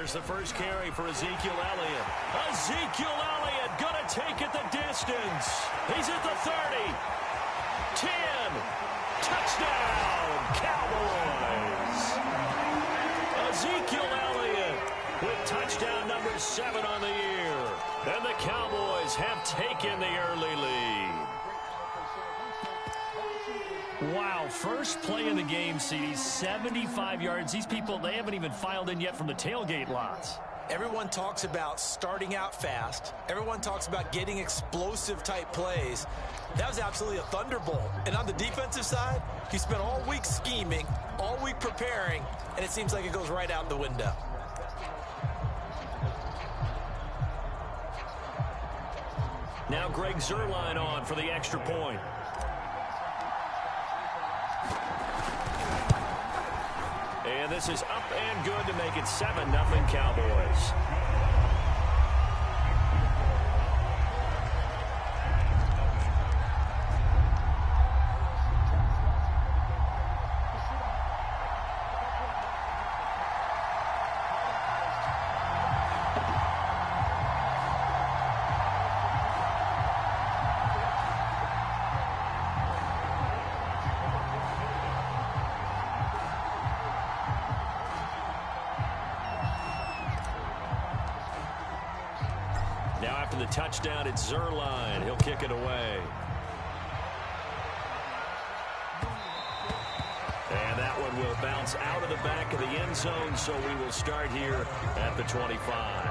Here's the first carry for Ezekiel Elliott. Ezekiel Elliott going to take it the distance. He's at the 30. 10. Touchdown, Cowboys. Ezekiel Elliott with touchdown number 7 on the year. And the Cowboys have taken the early lead. Wow, first play in the game, CD, 75 yards. These people, they haven't even filed in yet from the tailgate lots. Everyone talks about starting out fast. Everyone talks about getting explosive-type plays. That was absolutely a thunderbolt. And on the defensive side, he spent all week scheming, all week preparing, and it seems like it goes right out the window. Now Greg Zuerlein on for the extra point. And this is up and good to make it 7-0 Cowboys. Now after the touchdown, it's Zuerlein. He'll kick it away. And that one will bounce out of the back of the end zone, so we will start here at the 25.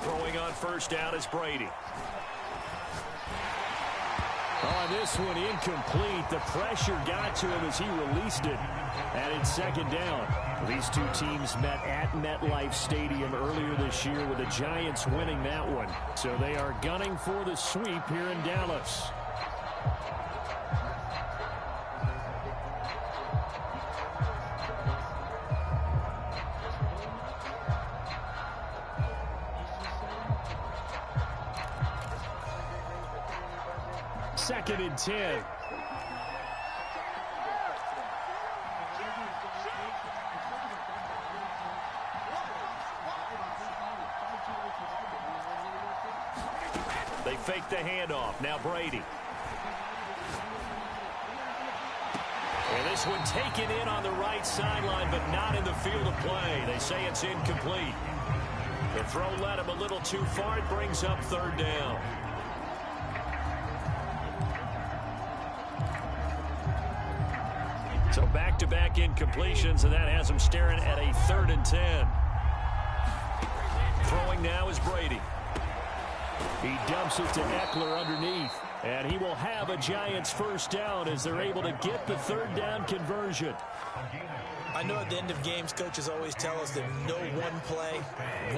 Throwing on first down is Brady. On this one, incomplete. The pressure got to him as he released it. And it's second down. These two teams met at MetLife Stadium earlier this year with the Giants winning that one. So they are gunning for the sweep here in Dallas. Second and 10. They fake the handoff. Now Brady. And this one taken in on the right sideline, but not in the field of play. They say it's incomplete. The throw led him a little too far. It brings up third down. So back-to-back incompletions, and that has him staring at a 3rd and 10. Throwing now is Brady. He dumps it to Eckler underneath, and he will have a Giants first down as they're able to get the 3rd down conversion. I know at the end of games, coaches always tell us that no one play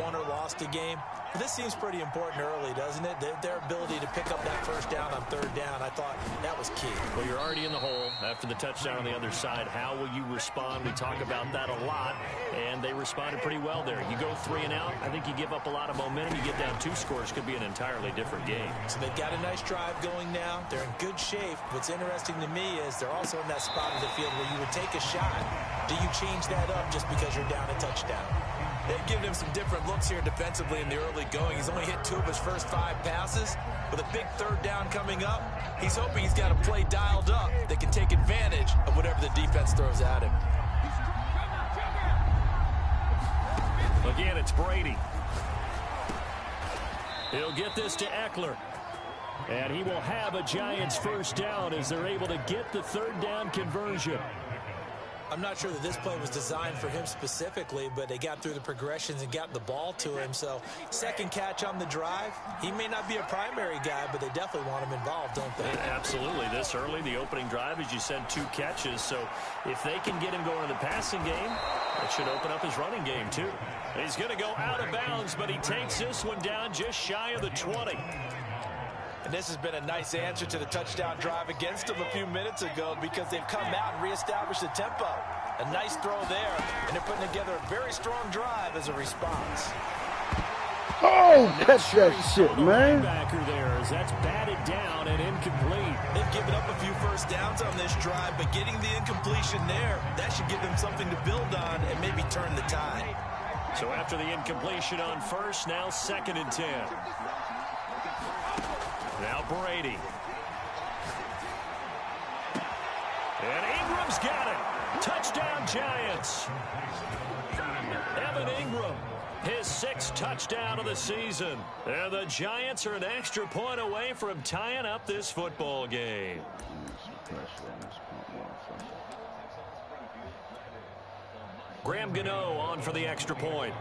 won or lost a game. But this seems pretty important early, doesn't it? Their ability to pick up that first down on 3rd down, I thought that was key. Well, you're already in the hole after the touchdown on the other side. How will you respond? We talk about that a lot, and they responded pretty well there. You go 3 and out, I think you give up a lot of momentum. You get down 2 scores, could be an entirely different game. So they've got a nice drive going now. They're in good shape. What's interesting to me is they're also in that spot of the field where you would take a shot. Do you change that up just because you're down a touchdown? They've given him some different looks here defensively in the early going. He's only hit 2 of his first 5 passes. With a big 3rd down coming up, he's hoping he's got a play dialed up that can take advantage of whatever the defense throws at him. Again, it's Brady. He'll get this to Eckler. And he will have a Giants first down as they're able to get the 3rd down conversion. I'm not sure that this play was designed for him specifically, but they got through the progressions and got the ball to him. So second catch on the drive. He may not be a primary guy, but they definitely want him involved, don't they? Absolutely. This early, the opening drive, as you said, 2 catches. So if they can get him going in the passing game, that should open up his running game too. He's going to go out of bounds, but he takes this one down just shy of the 20. And this has been a nice answer to the touchdown drive against them a few minutes ago because they've come out and reestablished the tempo. A nice throw there, and they're putting together a very strong drive as a response. Oh, catch that shit, man. Backer there as that's batted down and incomplete. They've given up a few first downs on this drive, but getting the incompletion there, that should give them something to build on and maybe turn the tide. So after the incompletion on first, now 2nd and 10. Now Brady. And Ingram's got it. Touchdown, Giants. Evan Ingram, his 6th touchdown of the season. And the Giants are an extra point away from tying up this football game. Graham Gano on for the extra point.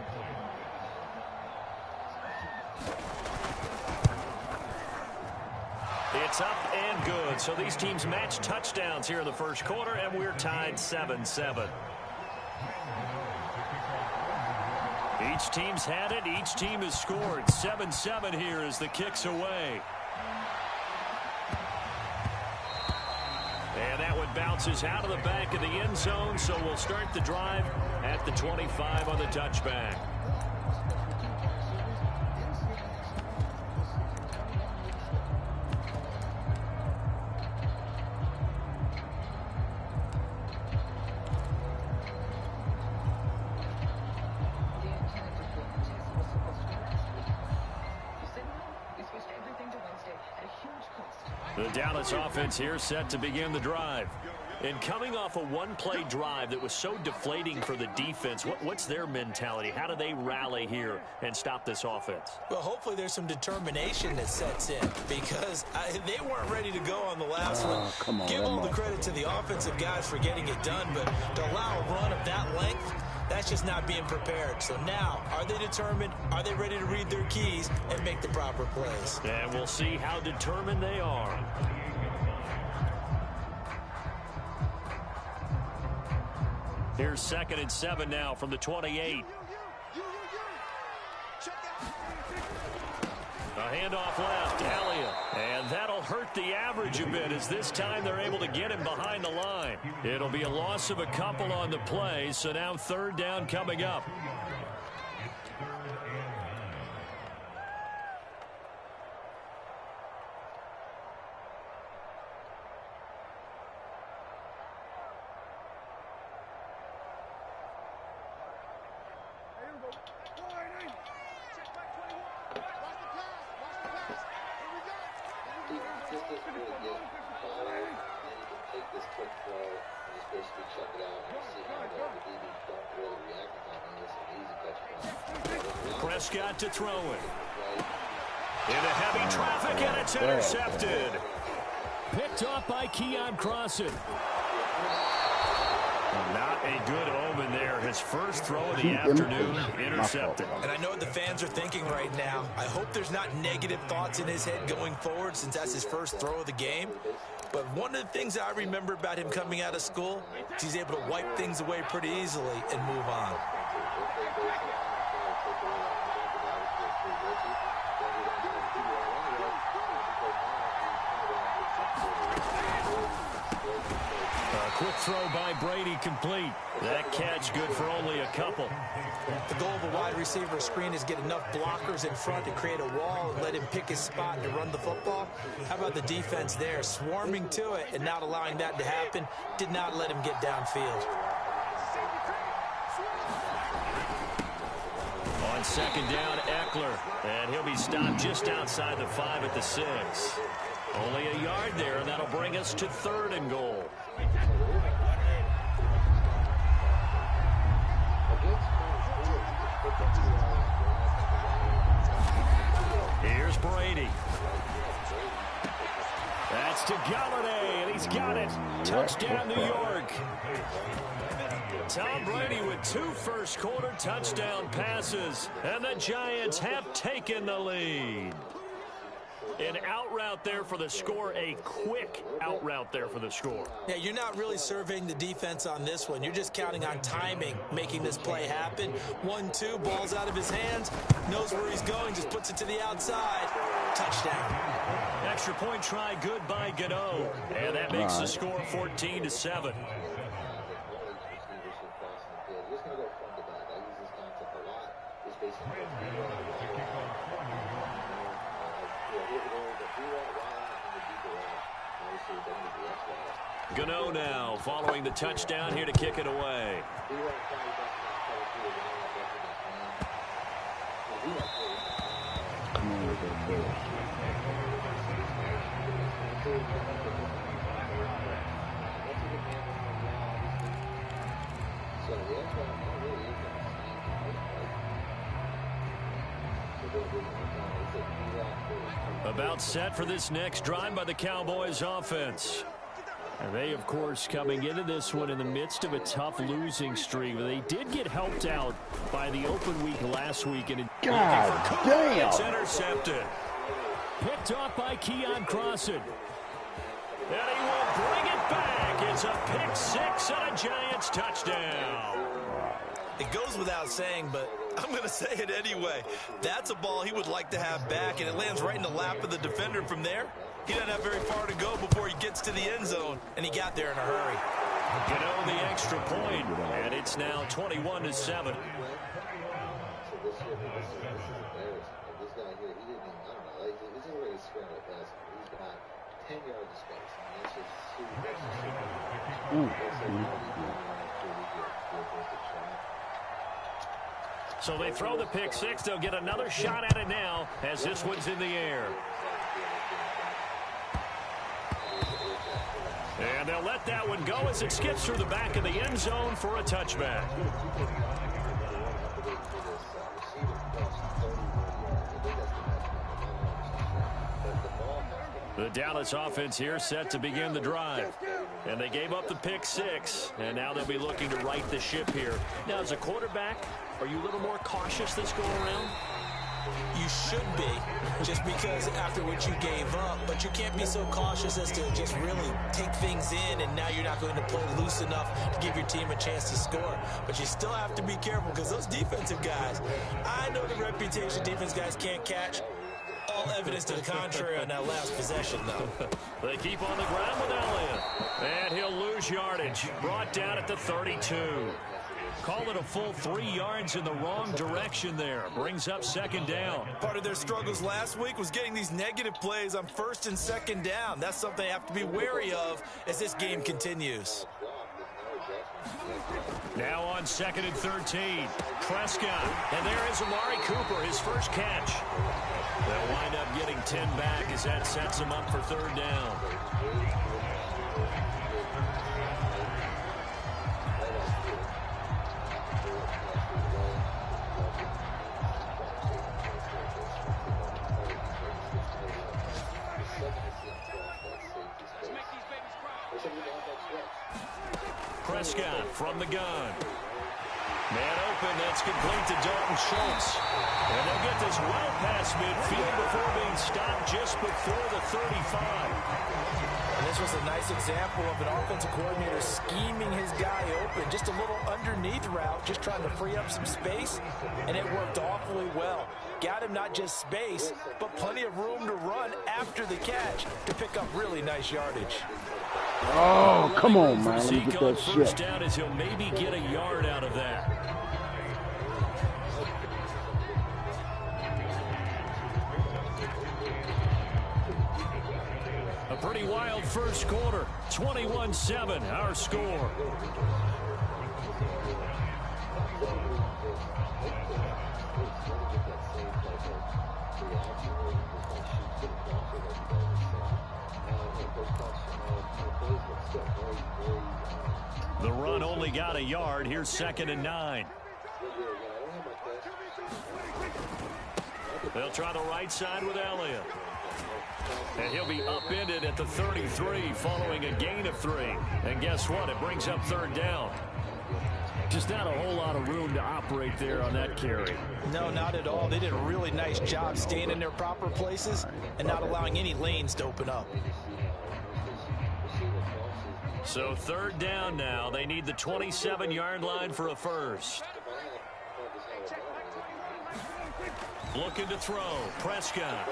It's up and good. So these teams match touchdowns here in the first quarter, and we're tied 7-7. Each team's had it. Each team has scored. 7-7 here as the kick's away. And that one bounces out of the back of the end zone, so we'll start the drive at the 25 on the touchback. The Dallas offense here set to begin the drive. And coming off a one-play drive that was so deflating for the defense, what's their mentality? How do they rally here and stop this offense? Well, hopefully there's some determination that sets in because they weren't ready to go on the last one. Give all the credit to the offensive guys for getting it done, but to allow a run of that length, that's just not being prepared. So now, are they determined? Are they ready to read their keys and make the proper plays? And we'll see how determined they are. Here's 2nd and 7 now from the 28. A handoff left, Elliott. And that'll hurt the average a bit as this time they're able to get him behind the line. It'll be a loss of a couple on the play, so now 3rd down coming up. Prescott to throw it. Into heavy traffic, and it's intercepted. Picked off by Keon Crossan. Not a good omen there. His first throw of the afternoon, intercepted. And I know what the fans are thinking right now. I hope there's not negative thoughts in his head going forward since that's his first throw of the game. But one of the things I remember about him coming out of school is he's able to wipe things away pretty easily and move on. Quick throw by Brady, complete. That catch good for only a couple. The goal of a wide receiver screen is get enough blockers in front to create a wall and let him pick his spot to run the football. How about the defense there, swarming to it and not allowing that to happen? Did not let him get downfield. On 2nd down, Eckler. And he'll be stopped just outside the 5 at the 6. Only a yard there, and that'll bring us to 3rd and goal. Here's Brady. That's to Galladay, and And he's got it. Touchdown, New York. Tom Brady with 2 first-quarter touchdown passes. And the Giants have taken the lead. An out route there for the score, a quick out route there for the score. Yeah, you're not really surveying the defense on this one. You're just counting on timing, making this play happen. 1-2, ball's out of his hands, knows where he's going, just puts it to the outside. Touchdown. Extra point try, good by Gano. And that makes the score 14-7. Gano now following the touchdown here to kick it away. About set for this next drive by the Cowboys offense. And they, of course, coming into this one in the midst of a tough losing streak. They did get helped out by the open week last week. And God damn! It's intercepted. Picked off by Keon Crossan. And he will bring it back. It's a pick six and a Giants touchdown. It goes without saying, but I'm going to say it anyway. That's a ball he would like to have back, and it lands right in the lap of the defender from there. He doesn't have very far to go before he gets to the end zone, and he got there in a hurry. Gano the extra point, and it's now 21-7. So they throw the pick six. They'll get another shot at it now as this one's in the air. And they'll let that one go as it skips through the back of the end zone for a touchback. The Dallas offense here set to begin the drive. And they gave up the pick six, and now they'll be looking to right the ship here. Now, as a quarterback, are you a little more cautious this go around? You should be, just because after what you gave up, but you can't be so cautious as to just really take things in, and now you're not going to play loose enough to give your team a chance to score. But you still have to be careful because those defensive guys, I know the reputation defense guys can't catch. All evidence to the contrary on that last possession, though. They keep on the ground with Elliott. And he'll lose yardage. Brought down at the 32. Call it a full 3 yards in the wrong direction there. Brings up second down. Part of their struggles last week was getting these negative plays on first and second down. That's something they have to be wary of as this game continues. Now on second and 13. Prescott. And there is Amari Cooper, his first catch. They'll wind up getting 10 back as that sets them up for third down. Prescott from the gun. Man open, that's complete to Dalton Schultz. And they'll get this well past midfield before being stopped just before the 35. And this was a nice example of an offensive coordinator scheming his guy open. Just a little underneath route, just trying to free up some space, and it worked awfully well. Got him not just space, but plenty of room to run after the catch to pick up really nice yardage. Oh, come on, man. Let me get that shit. First shit. down as he'll maybe get a yard out of that. A pretty wild first quarter. 21-7, our score. The run only got a yard. Here's second and 9. They'll try the right side with Elliott. And he'll be upended at the 33 following a gain of 3. And guess what? It brings up third down. Just not a whole lot of room to operate there on that carry. No, not at all. They did a really nice job staying in their proper places and not allowing any lanes to open up. So third down now. They need the 27-yard line for a first. Looking to throw. Prescott.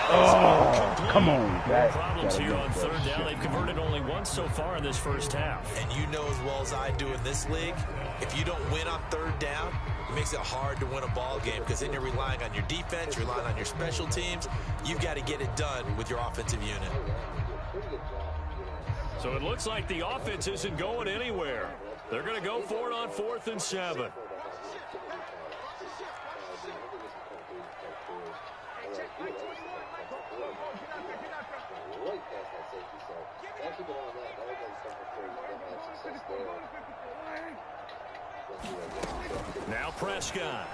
Oh, come on. Problems here on third down. They've converted only once so far in this first half. And you know as well as I do in this league, if you don't win on third down, it makes it hard to win a ball game because then you're relying on your defense, you're relying on your special teams. You've got to get it done with your offensive unit. So it looks like the offense isn't going anywhere. They're going to go for it on 4th and 7. Now Prescott.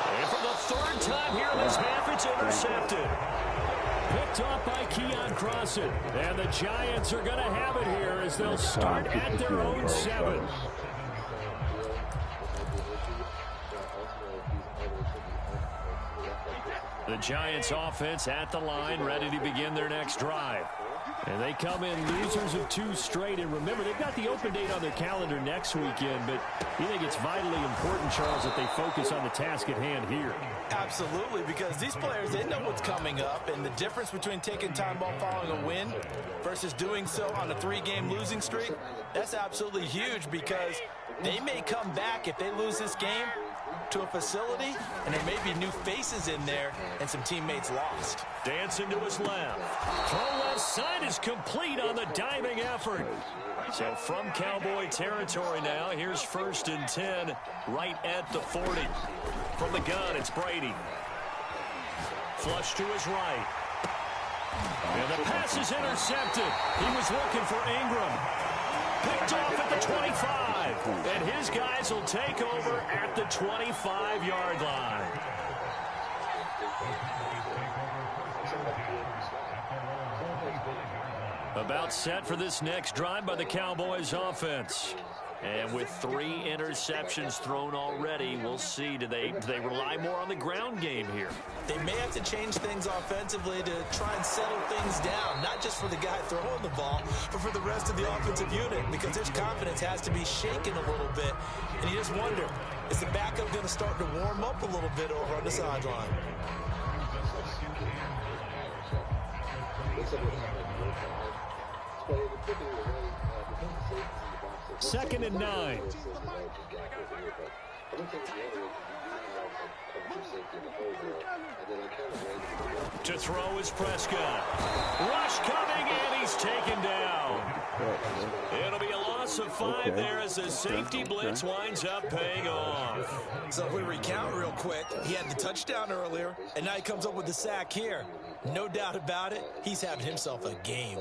And for the third time here in this half, it's intercepted. Picked off by Keon Crossan. And the Giants are going to have it here as they'll start at their own 7. The Giants offense at the line, ready to begin their next drive. And they come in losers of 2 straight. And remember, they've got the open date on their calendar next weekend. But you think it's vitally important, Charles, that they focus on the task at hand here? Absolutely, because these players, they know what's coming up. And the difference between taking time off following a win versus doing so on a 3-game losing streak, that's absolutely huge because they may come back if they lose this game to a facility, and there may be new faces in there and some teammates lost. Dancing to his left. Throw left side is complete on the diving effort. So from Cowboy territory now, here's 1st and 10 right at the 40. From the gun, it's Brady. Flush to his right. And the pass is intercepted. He was looking for Ingram. Picked off at the 25. And his guys will take over at the 25-yard line. About set for this next drive by the Cowboys offense. And with 3 interceptions thrown already, we'll see. Do they rely more on the ground game here? They may have to change things offensively to try and settle things down, not just for the guy throwing the ball, but for the rest of the offensive unit, because his confidence has to be shaken a little bit. And you just wonder, is the backup going to start to warm up a little bit over on the sideline? Second and 9. To throw is Prescott. Rush coming, and he's taken down. It'll be a loss of 5 there as the safety blitz winds up paying off. So if we recount real quick, he had the touchdown earlier, and now he comes up with the sack here. No doubt about it, he's having himself a game.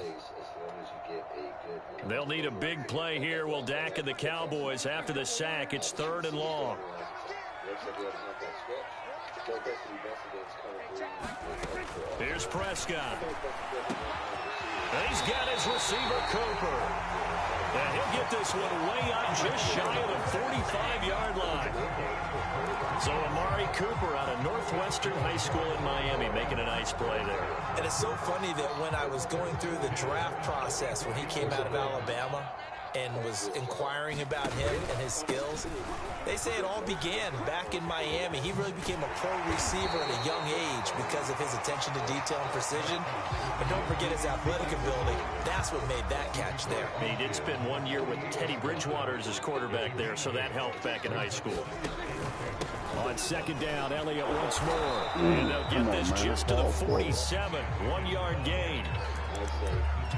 They'll need a big play here. Will Dak and the Cowboys after the sack. It's 3rd and long. Here's Prescott. He's got his receiver, Cooper. And he'll get this one way up just shy of the 45-yard line. So Amari Cooper out of Northwestern High School in Miami making a nice play there. And it's so funny that when I was going through the draft process when he came out of Alabama and was inquiring about him and his skills, they say it all began back in Miami. He really became a pro receiver at a young age because of his attention to detail and precision. But don't forget his athletic ability. That's what made that catch there. He did spend 1 year with Teddy Bridgewater as his quarterback there, so that helped back in high school. On 2nd down, Elliott once more. And they'll get this just to the 47. 1-yard gain.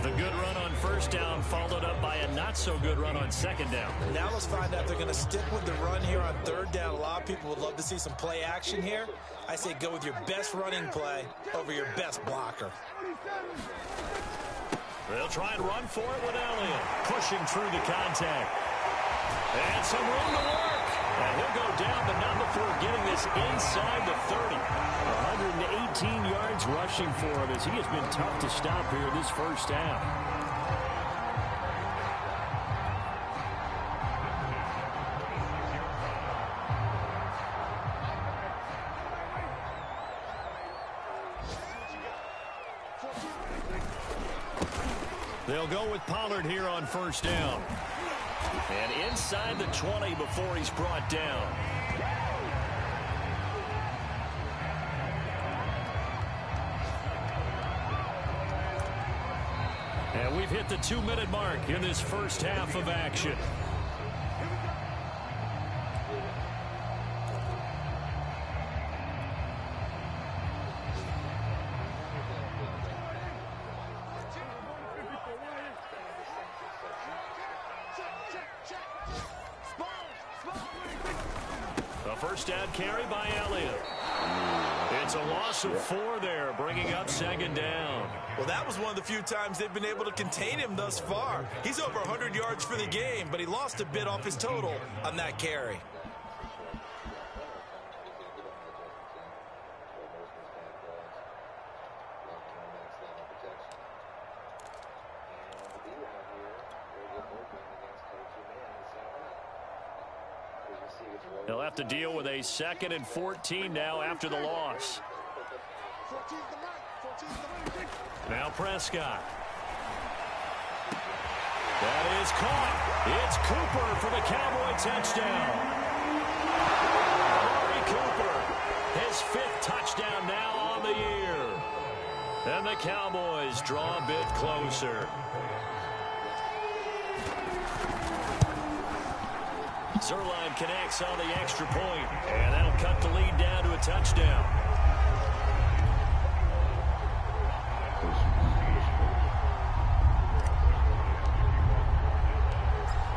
The good run on 1st down followed up by a not-so-good run on 2nd down. Now let's find out if they're going to stick with the run here on 3rd down. A lot of people would love to see some play action here. I say go with your best running play over your best blocker. They'll try and run for it with Elliott. Pushing through the contact. And some room to work. And he'll go down, but not before getting this inside the 30. 118 yards rushing for him as he has been tough to stop here this first half. They'll go with Pollard here on first down. And inside the 20 before he's brought down. And we've hit the 2-minute mark in this first half of action. First down carry by Elliott. It's a loss of 4 there, bringing up second down. Well, that was one of the few times they've been able to contain him thus far. He's over 100 yards for the game, but he lost a bit off his total on that carry. They'll have to deal with a 2nd and 14 now after the loss. Now Prescott. That is caught. It's Cooper for the Cowboy touchdown. Amari Cooper, his 5th touchdown now on the year. And the Cowboys draw a bit closer. Zerline connects on the extra point, and that'll cut the lead down to a touchdown.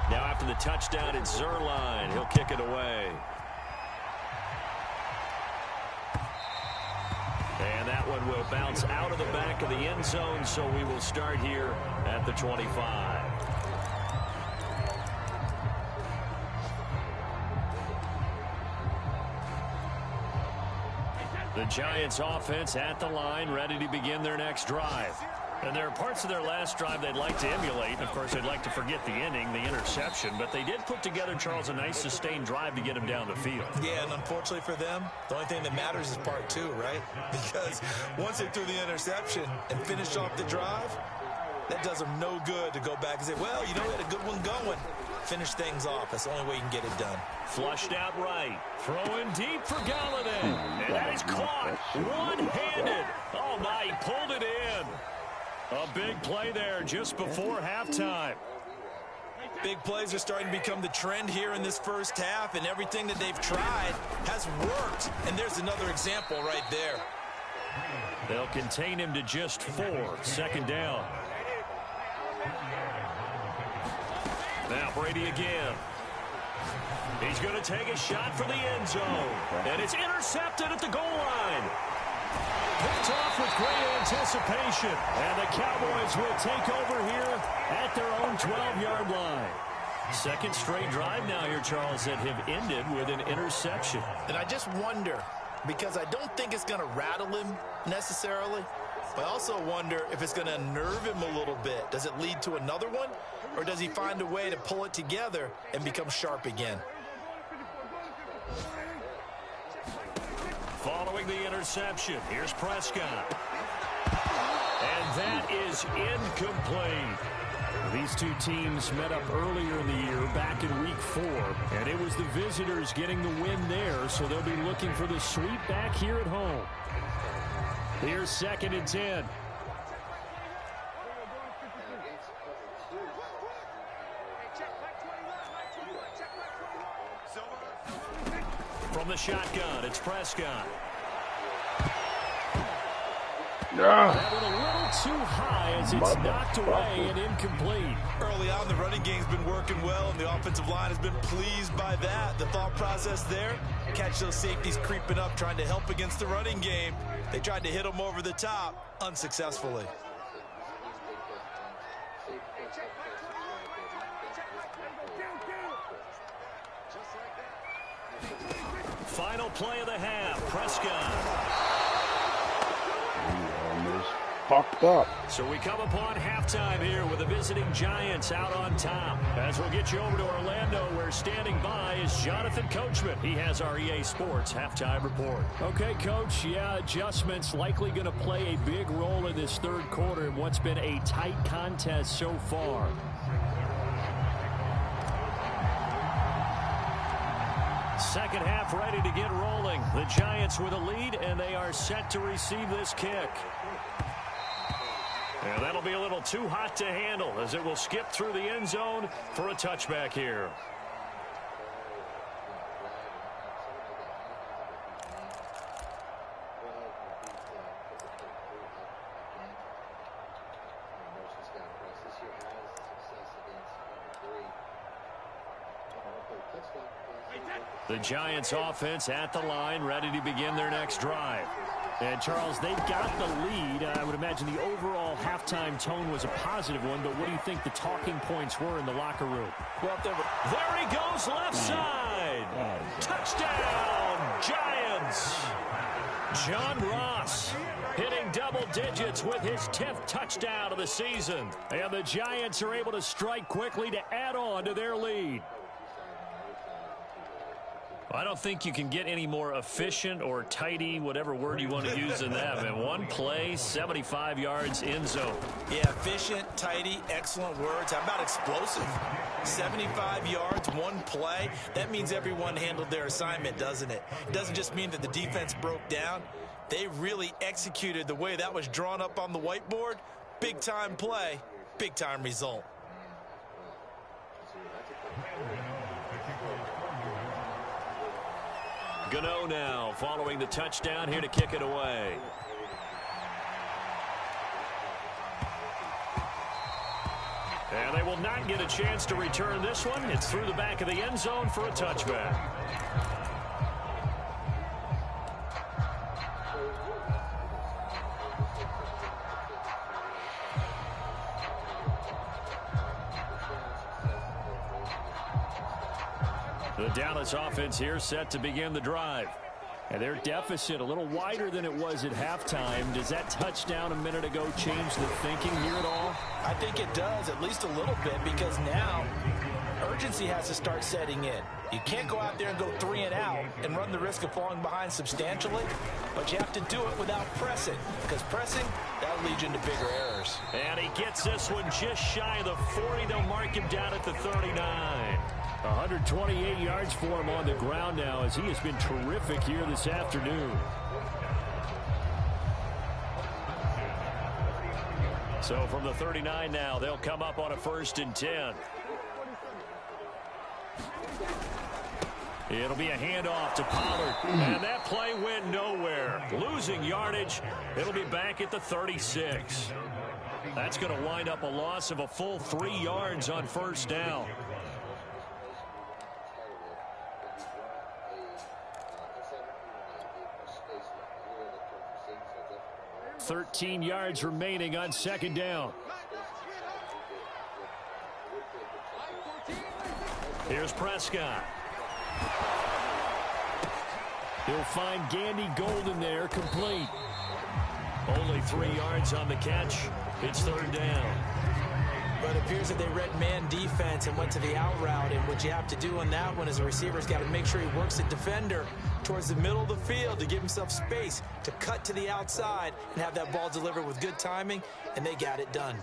Now after the touchdown, it's Zerline. He'll kick it away. And that one will bounce out of the back of the end zone, so we will start here at the 25. The Giants offense at the line, ready to begin their next drive. And there are parts of their last drive they'd like to emulate. And, of course, they'd like to forget the inning, the interception. But they did put together, Charles, a nice sustained drive to get him down the field. Yeah, and unfortunately for them, the only thing that matters is part 2, right? Because once they threw the interception and finished off the drive, that does them no good to go back and say, well, you know, we had a good one going. Finish things off. That's the only way you can get it done. Flushed out right. Throwing deep for Galladay. And that is caught. One-handed. Oh, my, he pulled it in. A big play there just before halftime. Big plays are starting to become the trend here in this first half, and everything that they've tried has worked. And there's another example right there. They'll contain him to just 4. Second down. Now Brady again. He's going to take a shot for the end zone. And it's intercepted at the goal line. Picked off with great anticipation. And the Cowboys will take over here at their own 12-yard line. Second straight drive now here, Charles, that have ended with an interception. And I just wonder, because I don't think it's going to rattle him necessarily, but I also wonder if it's going to unnerve him a little bit. Does it lead to another one? Or does he find a way to pull it together and become sharp again? Following the interception, here's Prescott. And that is incomplete. These two teams met up earlier in the year, back in week 4. And it was the visitors getting the win there, so they'll be looking for the sweep back here at home. Here's 2nd and 10. From the shotgun, it's Prescott. That went a little too high as it's knocked away and incomplete. Early on, the running game's been working well, and the offensive line has been pleased by that. The thought process there, catch those safeties creeping up, trying to help against the running game. They tried to hit them over the top, unsuccessfully. Final play of the half. Prescott. Fucked up. So we come upon halftime here with the visiting Giants out on top. As we'll get you over to Orlando, where standing by is Jonathan Coachman. He has our EA Sports halftime report. Okay, Coach, yeah, adjustments likely going to play a big role in this third quarter in what's been a tight contest so far. Second half ready to get rolling. The Giants with a lead, and they are set to receive this kick. And that'll be a little too hot to handle as it will skip through the end zone for a touchback here. The Giants offense at the line, ready to begin their next drive. And, Charles, they've got the lead. I would imagine the overall halftime tone was a positive one, but what do you think the talking points were in the locker room? Well, there he goes, left side. Touchdown, Giants. John Ross hitting double digits with his 10th touchdown of the season. And the Giants are able to strike quickly to add on to their lead. I don't think you can get any more efficient or tidy, whatever word you want to use in that. Man, one play, 75 yards in zone. Yeah, efficient, tidy, excellent words. How about explosive? 75 yards, one play. That means everyone handled their assignment, doesn't it? It doesn't just mean that the defense broke down. They really executed the way that was drawn up on the whiteboard. Big-time play, big-time result. Gano now following the touchdown here to kick it away. And they will not get a chance to return this one. It's through the back of the end zone for a touchback. The Dallas offense here set to begin the drive. And their deficit a little wider than it was at halftime. Does that touchdown a minute ago change the thinking here at all? I think it does, at least a little bit, because now urgency has to start setting in. You can't go out there and go 3 and out and run the risk of falling behind substantially, but you have to do it without pressing, because pressing, that'll lead you into bigger errors. And he gets this one just shy of the 40. They'll mark him down at the 39. 128 yards for him on the ground now as he has been terrific here this afternoon. So from the 39 now, they'll come up on a 1st and 10. It'll be a handoff to Pollard. And that play went nowhere. Losing yardage. It'll be back at the 36. That's going to wind up a loss of a full 3 yards on 1st down. 13 yards remaining on 2nd down. Here's Prescott. He'll find Gandy Golden there, complete. Only 3 yards on the catch. It's 3rd down. But it appears that they read man defense and went to the out route. And what you have to do on that one is the receiver's got to make sure he works the defender towards the middle of the field to give himself space to cut to the outside and have that ball delivered with good timing, and they got it done.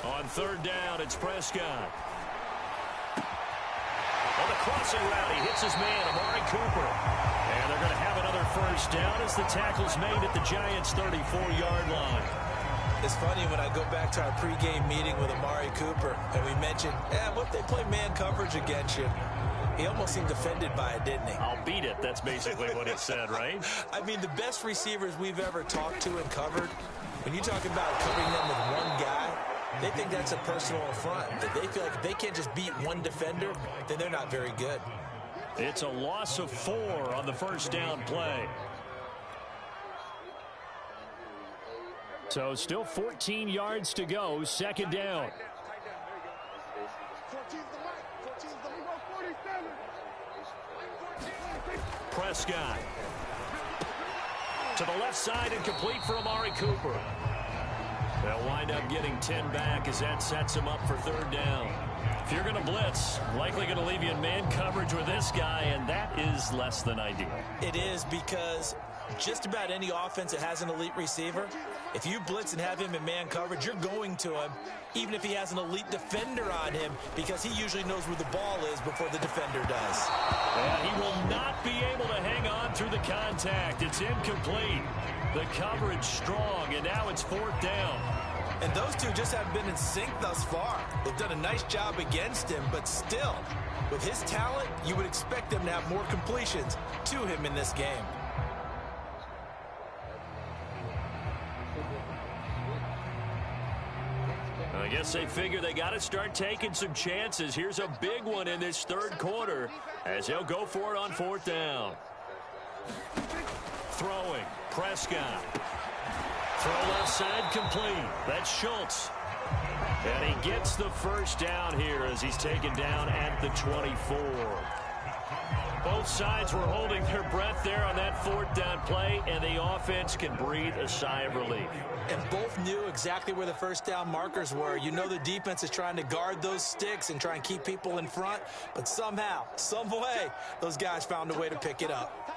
On 3rd down, it's Prescott. On the crossing route, he hits his man, Amari Cooper. And they're going to have another 1st down as the tackle's made at the Giants' 34-yard line. It's funny when I go back to our pregame meeting with Amari Cooper, and we mentioned, what if they play man coverage against you? He almost seemed offended by it, didn't he? I'll beat it. That's basically what he said, right? I mean, the best receivers we've ever talked to and covered, when you talk about covering them with one guy, they think that's a personal affront. That they feel like if they can't just beat one defender, then they're not very good. It's a loss of 4 on the 1st down play. So still 14 yards to go, 2nd down. Prescott. To the left side and complete for Amari Cooper. They'll wind up getting 10 back as that sets him up for third down. If you're going to blitz, likely going to leave you in man coverage with this guy, and that is less than ideal. It is, because just about any offense that has an elite receiver, if you blitz and have him in man coverage, you're going to him, even if he has an elite defender on him, because he usually knows where the ball is before the defender does. And he will not be able to hang on through the contact. It's incomplete. The coverage strong, and now it's fourth down. And those two just haven't been in sync thus far. They've done a nice job against him, but still, with his talent, you would expect them to have more completions to him in this game. I guess they figure they got to start taking some chances. Here's a big one in this third quarter as they'll go for it on fourth down. Throwing, Prescott. Throw left side complete. That's Schultz. And he gets the first down here as he's taken down at the 24. Both sides were holding their breath there on that fourth down play, and the offense can breathe a sigh of relief. And both knew exactly where the first down markers were. You know the defense is trying to guard those sticks and try and keep people in front, but somehow, some way, those guys found a way to pick it up.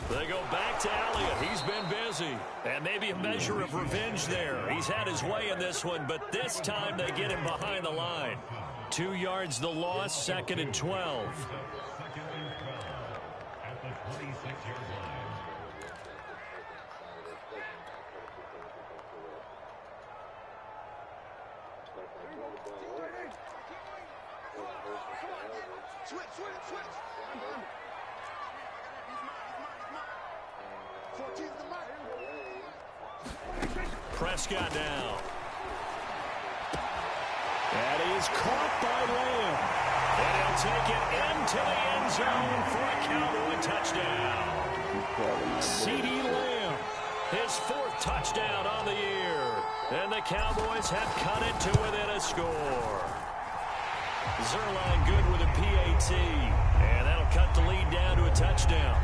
They go back to Elliott. He's been busy. And maybe a measure of revenge there. He's had his way in this one, but this time they get him behind the line. 2 yards the loss, 2nd and 12. Prescott down. That is caught by Lamb. And he'll take it into the end zone for a Cowboy touchdown. CeeDee Lamb, his 4th touchdown on the year. And the Cowboys have cut it to within a score. Zerline good with a PAT. And that'll cut the lead down to a touchdown.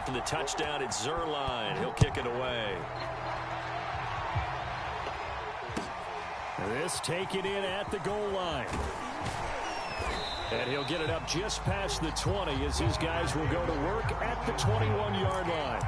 The touchdown, it's Zerline. He'll kick it away. This taken in at the goal line. And he'll get it up just past the 20 as his guys will go to work at the 21-yard line.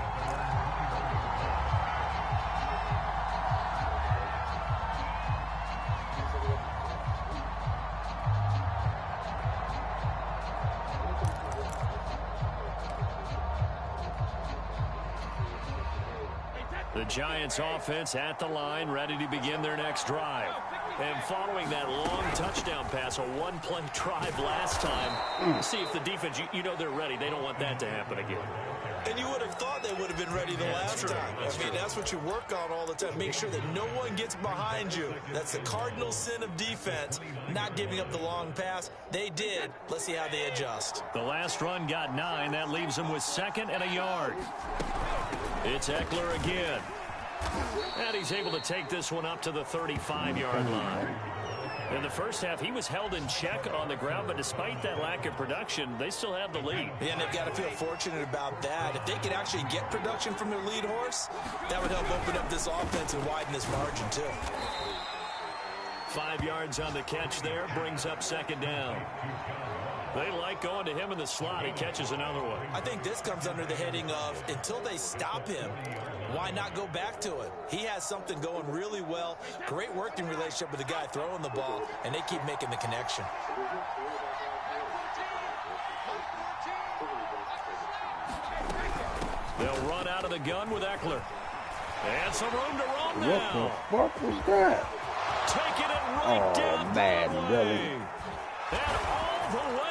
The Giants offense at the line, ready to begin their next drive. And following that long touchdown pass, a one-play drive last time, see if the defense, you know they're ready. They don't want that to happen again. And you would have thought they would have been ready the last time. That's what you work on all the time. Make sure that no one gets behind you. That's the cardinal sin of defense, not giving up the long pass. They did. Let's see how they adjust. The last run got 9. That leaves them with 2nd and a yard. It's Eckler again. And he's able to take this one up to the 35-yard line. In the first half, he was held in check on the ground, but despite that lack of production, they still have the lead. Yeah, and they've got to feel fortunate about that. If they could actually get production from their lead horse, that would help open up this offense and widen this margin, too. 5 yards on the catch there, brings up 2nd down. They like going to him in the slot. He catches another one. I think this comes under the heading of, until they stop him, why not go back to it? He has something going really well. Great working relationship with the guy throwing the ball, and they keep making the connection. They'll run out of the gun with Eckler. And some room to run now. What the fuck was that? Taking it right down man, the way. really? And all the way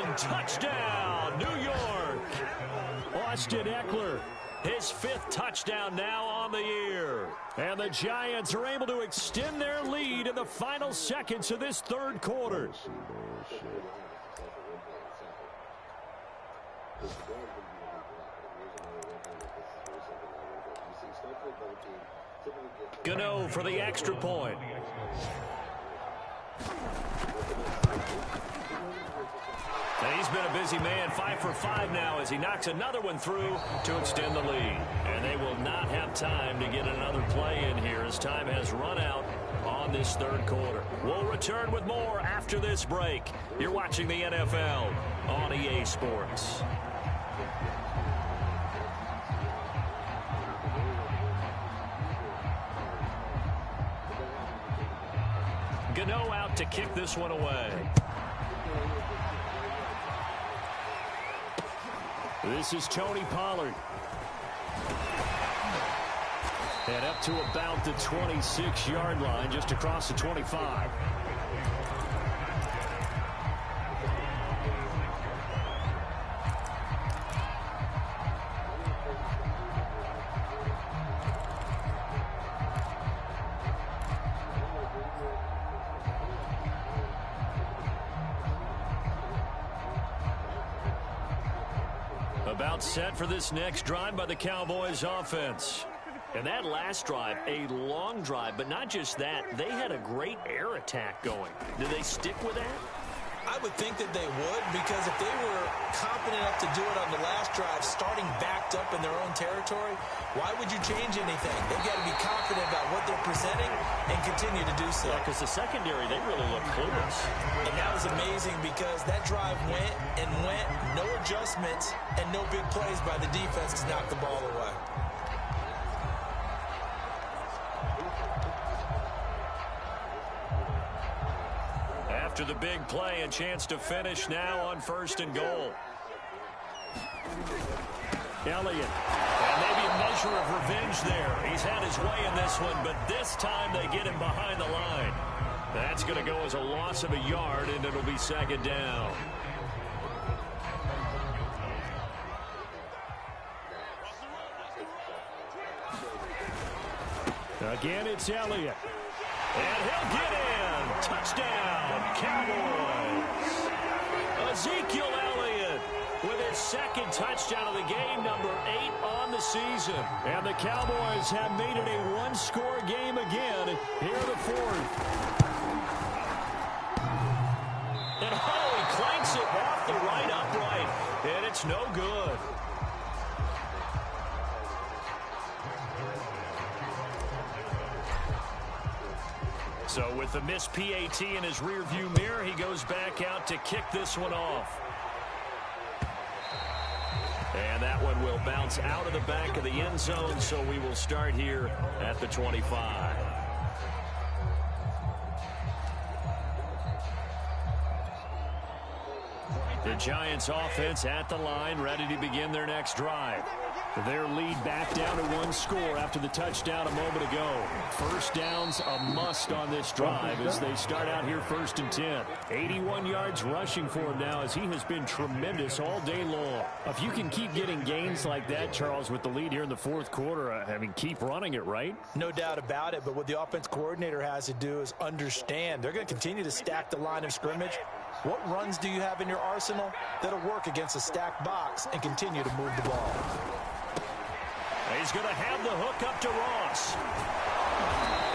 in. Touchdown, New York. Austin Eckler, his 5th touchdown now on the year. And the Giants are able to extend their lead in the final seconds of this 3rd quarter. Gano for the extra point. And he's been a busy man, 5 for 5 now as he knocks another one through to extend the lead. And they will not have time to get another play in here as time has run out on this 3rd quarter. We'll return with more after this break. You're watching the NFL on EA Sports. Gano out to kick this one away. This is Tony Pollard. And up to about the 26-yard line, just across the 25. About set for this next drive by the Cowboys offense. And that last drive, a long drive, but not just that. They had a great air attack going. Do they stick with that? I would think that they would, because if they were confident enough to do it on the last drive, starting backed up in their own territory, why would you change anything? They've got to be confident about what they're presenting and continue to do so. Yeah, because the secondary, they really look clueless. And that was amazing because that drive went and went, no adjustments, and no big plays by the defense to knock the ball away. After the big play, a chance to finish now on 1st and goal. Elliott. And maybe a measure of revenge there. He's had his way in this one, but this time they get him behind the line. That's going to go as a loss of a yard, and it'll be 2nd down. Again, it's Elliott. And he'll get in. Touchdown, Cowboys. Ezekiel Elliott with his 2nd touchdown of the game, number 8 on the season. And the Cowboys have made it a one-score game again here in the 4th. And he clanks it off the right upright, and it's no good. So with the missed PAT in his rearview mirror, he goes back out to kick this one off. And that one will bounce out of the back of the end zone, so we will start here at the 25. The Giants offense at the line, ready to begin their next drive. Their lead back down to 1 score after the touchdown a moment ago. 1st downs a must on this drive as they start out here 1st and 10. 81 yards rushing for him now as he has been tremendous all day long. If you can keep getting gains like that, Charles, with the lead here in the 4th quarter, I mean, keep running it, right? No doubt about it, but what the offense coordinator has to do is understand they're going to continue to stack the line of scrimmage. What runs do you have in your arsenal that'll work against a stacked box and continue to move the ball? He's going to have the hook up to Ross.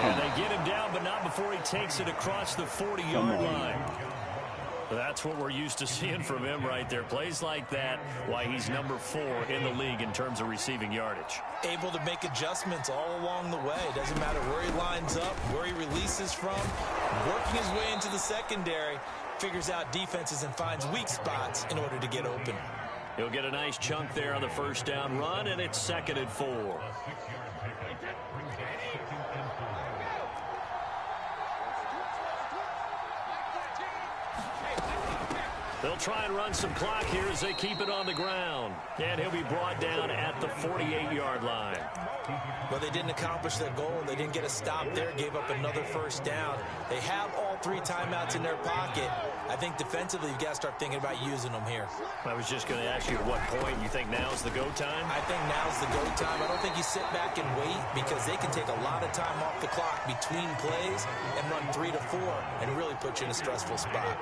And they get him down, but not before he takes it across the 40-yard line. That's what we're used to seeing from him right there. Plays like that, why he's number 4 in the league in terms of receiving yardage. Able to make adjustments all along the way. Doesn't matter where he lines up, where he releases from. Working his way into the secondary, figures out defenses and finds weak spots in order to get open. He'll get a nice chunk there on the 1st down run, and it's 2nd and 4. They'll try and run some clock here as they keep it on the ground. And he'll be brought down at the 48-yard line. Well, they didn't accomplish their goal. They didn't get a stop there, gave up another 1st down. They have all 3 timeouts in their pocket. I think defensively you've got to start thinking about using them here. I was just going to ask you at what point you think now's the go time? I think now's the go time. I don't think you sit back and wait because they can take a lot of time off the clock between plays and run 3 to 4 and really put you in a stressful spot.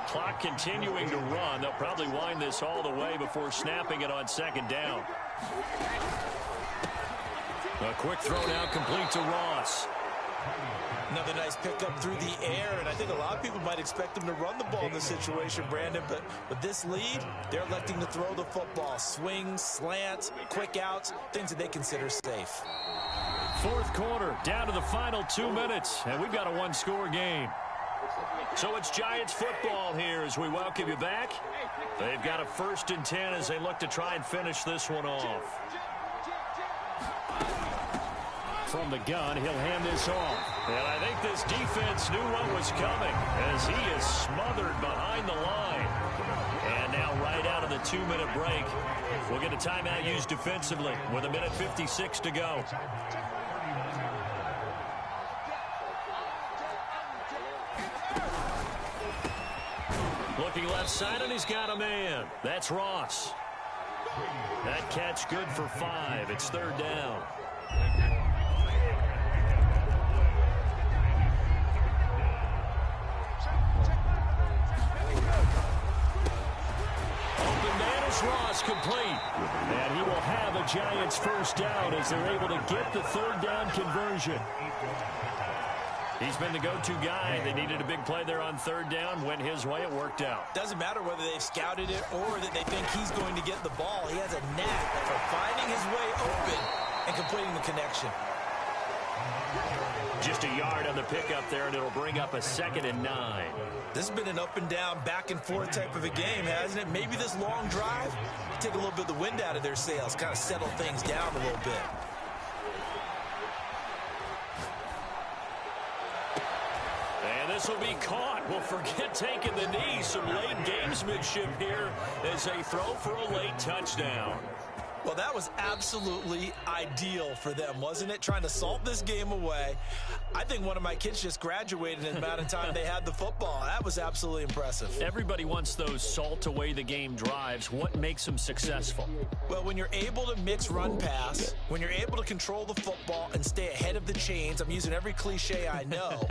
Clock continuing to run. They'll probably wind this all the way before snapping it on second down. A quick throw now complete to Ross. Another nice pickup through the air, and I think a lot of people might expect them to run the ball in this situation, Brandon, but with this lead, they're electing to throw the football. Swings, slants, quick outs, things that they consider safe. Fourth quarter, down to the final 2 minutes, and we've got a one-score game. So it's Giants football here as we welcome you back. They've got a 1st and 10 as they look to try and finish this one off. From the gun, he'll hand this off. And I think this defense knew what was coming as he is smothered behind the line. And now right out of the 2-minute break, we'll get a timeout used defensively with 1:56 to go. Looking left side, and he's got a man. That's Ross. That catch good for 5. It's 3rd down. Ross complete, and he will have a Giants 1st down as they're able to get the 3rd down conversion. He's been the go-to guy. They needed a big play there on 3rd down. Went his way. It worked out. Doesn't matter whether they've scouted it or that they think he's going to get the ball. He has a knack for finding his way open and completing the connection. Just a yard on the pickup there, and it'll bring up a 2nd and 9. This has been an up-and-down, back-and-forth type of a game, hasn't it? Maybe this long drive, take a little bit of the wind out of their sails, kind of settle things down a little bit. And this will be caught. We'll forget taking the knee. Some late gamesmanship here as they throw for a late touchdown. Well, that was absolutely ideal for them, wasn't it? Trying to salt this game away. I think one of my kids just graduated in the amount of time they had the football. That was absolutely impressive. Everybody wants those salt away the game drives. What makes them successful? Well, when you're able to mix run pass, when you're able to control the football and stay ahead of the chains, I'm using every cliche I know,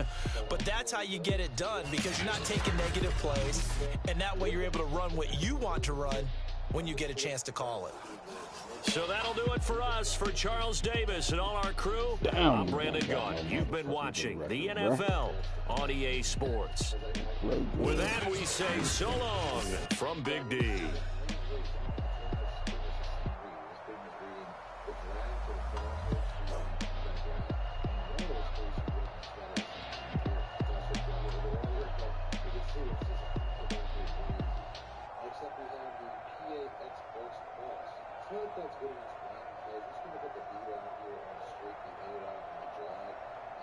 but that's how you get it done because you're not taking negative plays, and that way you're able to run what you want to run when you get a chance to call it. So that'll do it for us. For Charles Davis and all our crew, I'm Brandon Gaudin. You've been watching the NFL on EA Sports. With that, we say so long from Big D. That's good enough for that because he's going to put the beat out here on the street, the A-Rock, and the drag,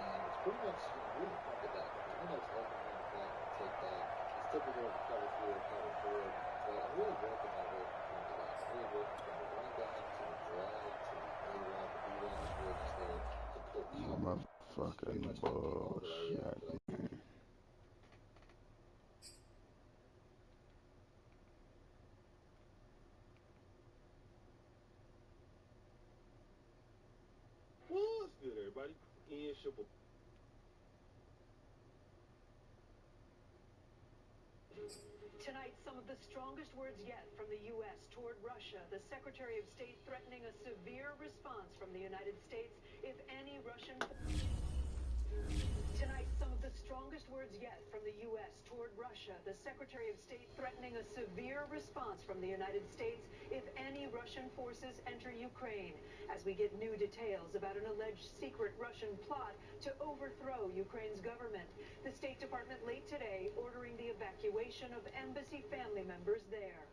and it's pretty much really front to back. You know it's open on the back and take that. It's typical of cover 3 or cover 4, but I'm really working that way from front to back. I'm really working from the run back to the drag to the A-Rock. The beat out is really just there to put Motherfucking bullshit. What's good, everybody? Ian Shipple. Tonight, some of the strongest words yet from the U.S. toward Russia. The Secretary of State threatening a severe response from the United States if any Russian... Tonight, some of the strongest words yet from the U.S. toward Russia. The Secretary of State threatening a severe response from the United States if any Russian forces enter Ukraine, as we get new details about an alleged secret Russian plot to overthrow Ukraine's government. The State Department late today ordering the evacuation of embassy family members there.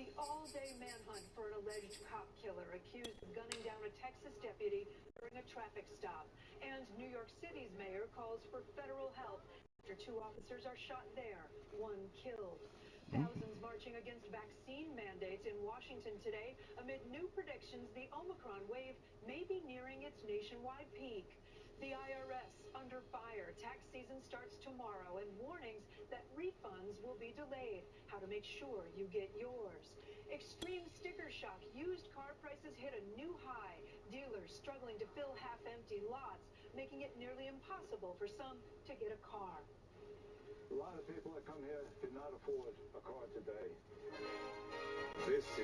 The all-day manhunt for an alleged cop killer accused of gunning down a Texas deputy during a traffic stop. And New York City's mayor calls for federal help after 2 officers are shot there, 1 killed. Thousands marching against vaccine mandates in Washington today amid new predictions the Omicron wave may be nearing its nationwide peak. The IRS under fire. Tax season starts tomorrow, and warnings that refunds will be delayed. How to make sure you get yours. Extreme sticker shock. Used car prices hit a new high. Dealers struggling to fill half-empty lots, making it nearly impossible for some to get a car. A lot of people that come here cannot afford